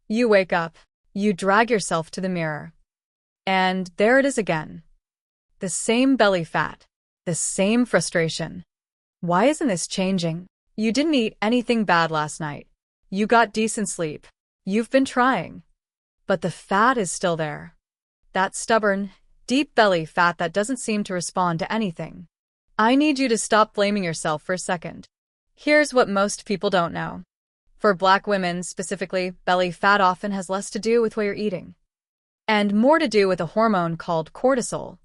You wake up, you drag yourself to the mirror, and there it is again. The same belly fat, the same frustration. Why isn't this changing? You didn't eat anything bad last night. You got decent sleep. You've been trying. But the fat is still there. That stubborn, deep belly fat that doesn't seem to respond to anything. I need you to stop blaming yourself for a second. Here's what most people don't know. For Black women specifically, belly fat often has less to do with what you're eating, and more to do with a hormone called cortisol.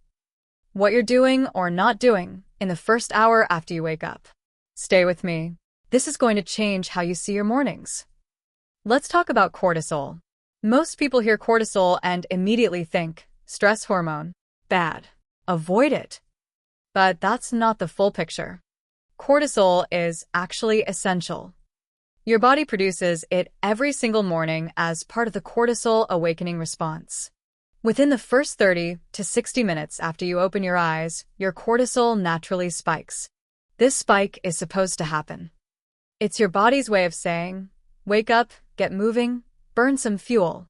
What you're doing or not doing in the first hour after you wake up. Stay with me. This is going to change how you see your mornings. Let's talk about cortisol. Most people hear cortisol and immediately think, stress hormone, bad, avoid it. But that's not the full picture. Cortisol is actually essential. Your body produces it every single morning as part of the cortisol awakening response. Within the first 30 to 60 minutes after you open your eyes, your cortisol naturally spikes. This spike is supposed to happen. It's your body's way of saying, wake up, get moving, burn some fuel.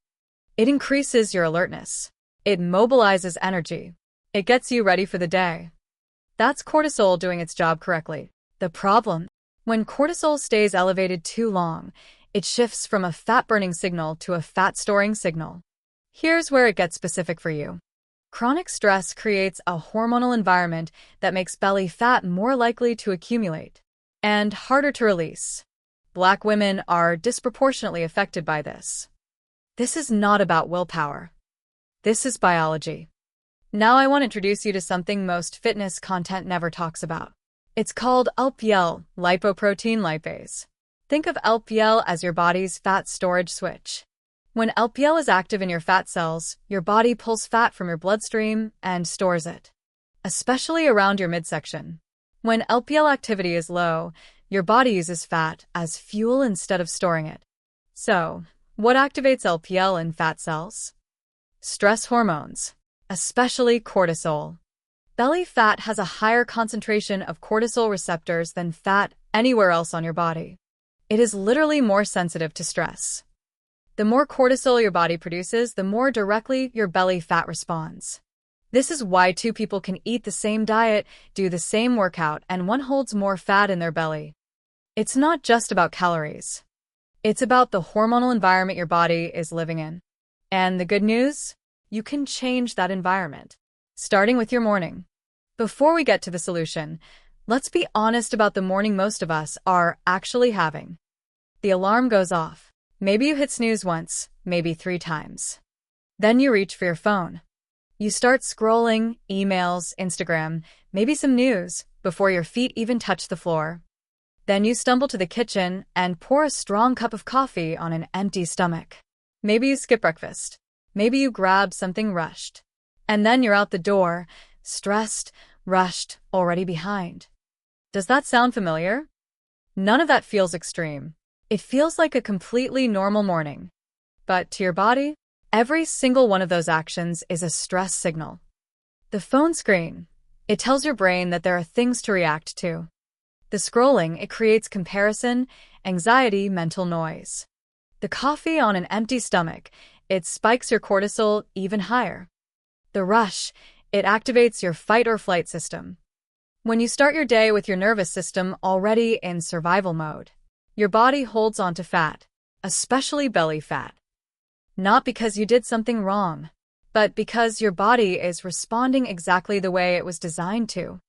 It increases your alertness. It mobilizes energy. It gets you ready for the day. That's cortisol doing its job correctly. The problem: when cortisol stays elevated too long, it shifts from a fat-burning signal to a fat-storing signal. Here's where it gets specific for you. Chronic stress creates a hormonal environment that makes belly fat more likely to accumulate and harder to release. Black women are disproportionately affected by this. This is not about willpower. This is biology. Now I want to introduce you to something most fitness content never talks about. It's called LPL, lipoprotein lipase. Think of LPL as your body's fat storage switch. When LPL is active in your fat cells, your body pulls fat from your bloodstream and stores it, especially around your midsection. When LPL activity is low, your body uses fat as fuel instead of storing it. So, what activates LPL in fat cells? Stress hormones, especially cortisol. Belly fat has a higher concentration of cortisol receptors than fat anywhere else on your body. It is literally more sensitive to stress. The more cortisol your body produces, the more directly your belly fat responds. This is why two people can eat the same diet, do the same workout, and one holds more fat in their belly. It's not just about calories. It's about the hormonal environment your body is living in. And the good news? You can change that environment, starting with your morning. Before we get to the solution, let's be honest about the morning most of us are actually having. The alarm goes off. Maybe you hit snooze once, maybe 3 times. Then you reach for your phone. You start scrolling, emails, Instagram, maybe some news, before your feet even touch the floor. Then you stumble to the kitchen and pour a strong cup of coffee on an empty stomach. Maybe you skip breakfast. Maybe you grab something rushed. And then you're out the door, stressed, rushed, already behind. Does that sound familiar? None of that feels extreme. It feels like a completely normal morning. But to your body, every single one of those actions is a stress signal. The phone screen, it tells your brain that there are things to react to. The scrolling, it creates comparison, anxiety, mental noise. The coffee on an empty stomach, it spikes your cortisol even higher. The rush, it activates your fight or flight system. When you start your day with your nervous system already in survival mode, your body holds onto fat, especially belly fat. Not because you did something wrong, but because your body is responding exactly the way it was designed to.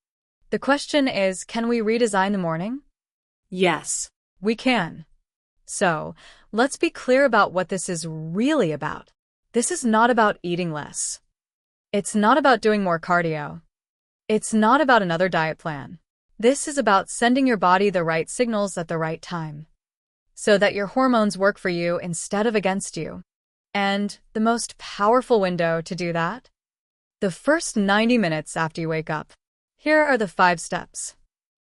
The question is, can we redesign the morning? Yes, we can. So, let's be clear about what this is really about. This is not about eating less. It's not about doing more cardio. It's not about another diet plan. This is about sending your body the right signals at the right time, so that your hormones work for you instead of against you. And the most powerful window to do that? The first 90 minutes after you wake up. Here are the 5 steps.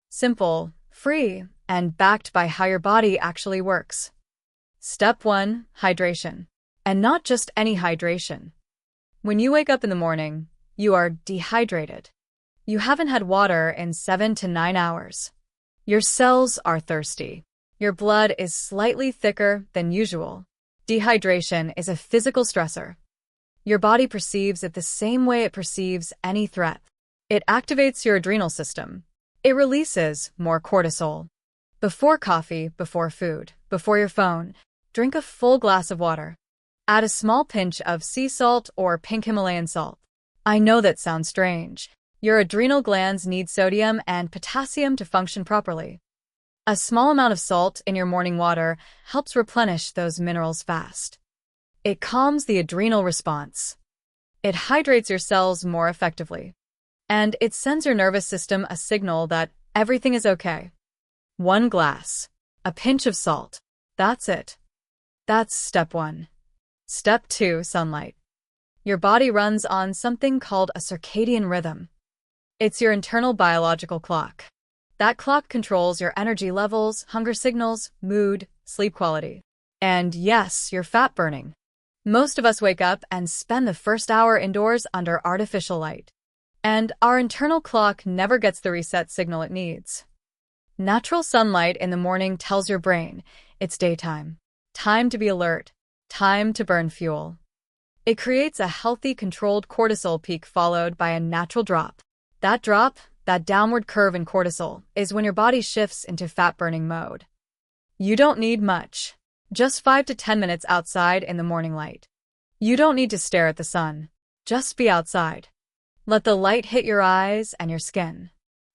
Simple, free, and backed by how your body actually works. Step 1, hydration. And not just any hydration. When you wake up in the morning, you are dehydrated. You haven't had water in 7 to 9 hours. Your cells are thirsty. Your blood is slightly thicker than usual. Dehydration is a physical stressor. Your body perceives it the same way it perceives any threat. It activates your adrenal system. It releases more cortisol. Before coffee, before food, before your phone, drink a full glass of water. Add a small pinch of sea salt or pink Himalayan salt. I know that sounds strange. Your adrenal glands need sodium and potassium to function properly. A small amount of salt in your morning water helps replenish those minerals fast. It calms the adrenal response. It hydrates your cells more effectively. And it sends your nervous system a signal that everything is okay. 1 glass. A pinch of salt. That's it. That's step 1. Step 2, sunlight. Your body runs on something called a circadian rhythm. It's your internal biological clock. That clock controls your energy levels, hunger signals, mood, sleep quality. And yes, your fat burning. Most of us wake up and spend the first hour indoors under artificial light. And our internal clock never gets the reset signal it needs. Natural sunlight in the morning tells your brain it's daytime. Time to be alert. Time to burn fuel. It creates a healthy, controlled cortisol peak followed by a natural drop. That drop, that downward curve in cortisol, is when your body shifts into fat-burning mode. You don't need much. Just 5 to 10 minutes outside in the morning light. You don't need to stare at the sun. Just be outside. Let the light hit your eyes and your skin.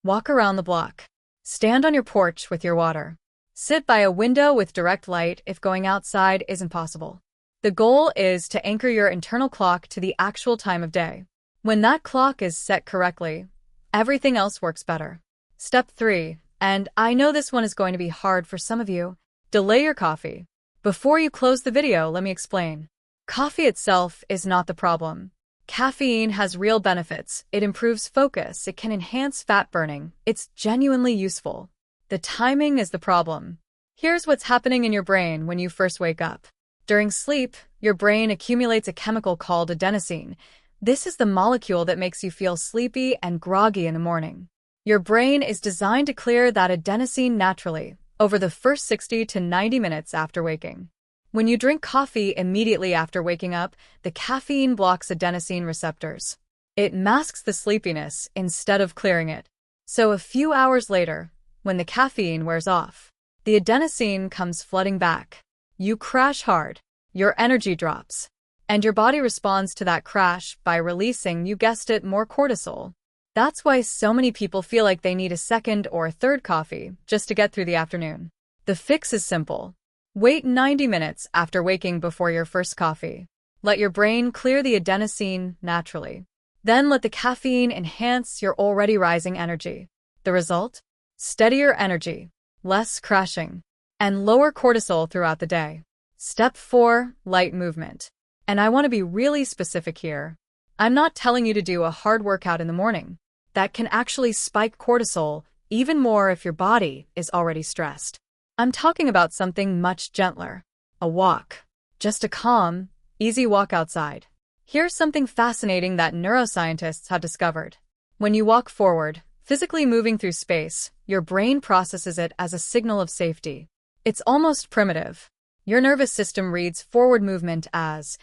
Walk around the block. Stand on your porch with your water. Sit by a window with direct light if going outside isn't possible. The goal is to anchor your internal clock to the actual time of day. When that clock is set correctly, everything else works better. Step 3, and I know this one is going to be hard for some of you, delay your coffee. Before you close the video, let me explain. Coffee itself is not the problem. Caffeine has real benefits. It improves focus. It can enhance fat burning. It's genuinely useful. The timing is the problem. Here's what's happening in your brain when you first wake up. During sleep, your brain accumulates a chemical called adenosine. This is the molecule that makes you feel sleepy and groggy in the morning. Your brain is designed to clear that adenosine naturally over the first 60 to 90 minutes after waking. When you drink coffee immediately after waking up, the caffeine blocks adenosine receptors. It masks the sleepiness instead of clearing it. So a few hours later, when the caffeine wears off, the adenosine comes flooding back. You crash hard, your energy drops, and your body responds to that crash by releasing, you guessed it, more cortisol. That's why so many people feel like they need a second or a third coffee just to get through the afternoon. The fix is simple. Wait 90 minutes after waking before your first coffee. Let your brain clear the adenosine naturally. Then let the caffeine enhance your already rising energy. The result? Steadier energy, less crashing, and lower cortisol throughout the day. Step 4, light movement. And I want to be really specific here. I'm not telling you to do a hard workout in the morning. That can actually spike cortisol even more if your body is already stressed. I'm talking about something much gentler. A walk. Just a calm, easy walk outside. Here's something fascinating that neuroscientists have discovered. When you walk forward, physically moving through space, your brain processes it as a signal of safety. It's almost primitive. Your nervous system reads forward movement as,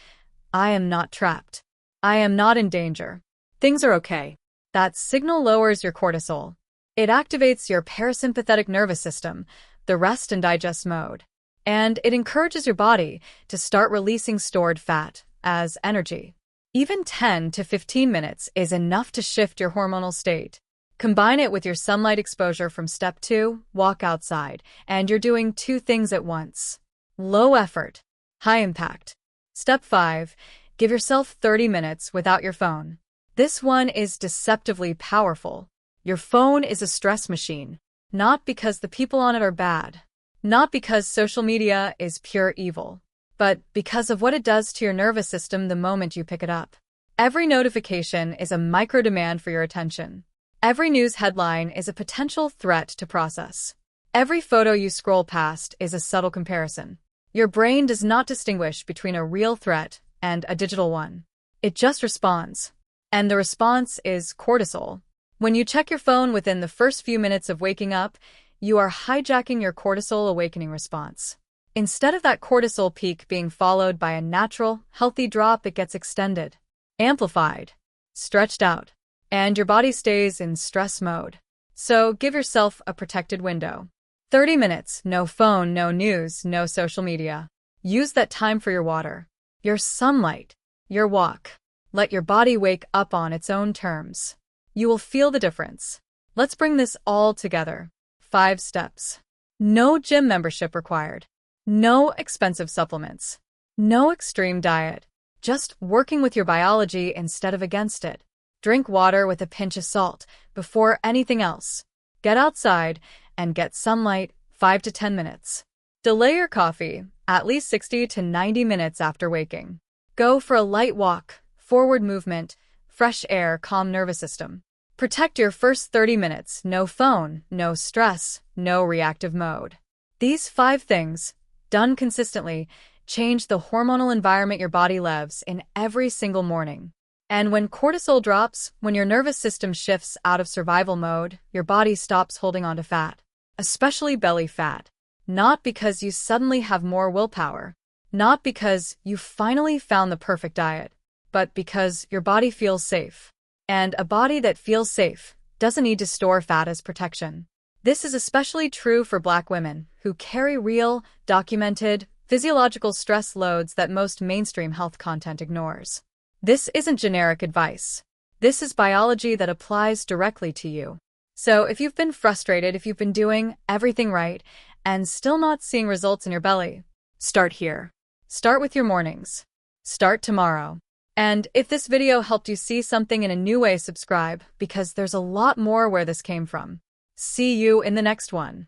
I am not trapped. I am not in danger. Things are okay. That signal lowers your cortisol. It activates your parasympathetic nervous system, the rest and digest mode. And it encourages your body to start releasing stored fat as energy. Even 10 to 15 minutes is enough to shift your hormonal state. Combine it with your sunlight exposure from step 2, walk outside, and you're doing 2 things at once. Low effort, high impact. Step 5, give yourself 30 minutes without your phone. This one is deceptively powerful. Your phone is a stress machine. Not because the people on it are bad. Not because social media is pure evil. But because of what it does to your nervous system the moment you pick it up. Every notification is a micro-demand for your attention. Every news headline is a potential threat to process. Every photo you scroll past is a subtle comparison. Your brain does not distinguish between a real threat and a digital one. It just responds. And the response is cortisol. When you check your phone within the first few minutes of waking up, you are hijacking your cortisol awakening response. Instead of that cortisol peak being followed by a natural, healthy drop, it gets extended, amplified, stretched out, and your body stays in stress mode. So give yourself a protected window. 30 minutes, no phone, no news, no social media. Use that time for your water, your sunlight, your walk. Let your body wake up on its own terms. You will feel the difference. Let's bring this all together. 5 steps. No gym membership required. No expensive supplements. No extreme diet. Just working with your biology instead of against it. Drink water with a pinch of salt before anything else. Get outside and get sunlight 5 to 10 minutes. Delay your coffee at least 60 to 90 minutes after waking. Go for a light walk, forward movement, fresh air, calm nervous system. Protect your first 30 minutes, no phone, no stress, no reactive mode. These 5 things, done consistently, change the hormonal environment your body lives in every single morning. And when cortisol drops, when your nervous system shifts out of survival mode, your body stops holding on to fat, especially belly fat. Not because you suddenly have more willpower, not because you finally found the perfect diet, but because your body feels safe. And a body that feels safe doesn't need to store fat as protection. This is especially true for Black women who carry real, documented, physiological stress loads that most mainstream health content ignores. This isn't generic advice. This is biology that applies directly to you. So if you've been frustrated, if you've been doing everything right and still not seeing results in your belly, start here. Start with your mornings. Start tomorrow. And if this video helped you see something in a new way, subscribe, because there's a lot more where this came from. See you in the next one.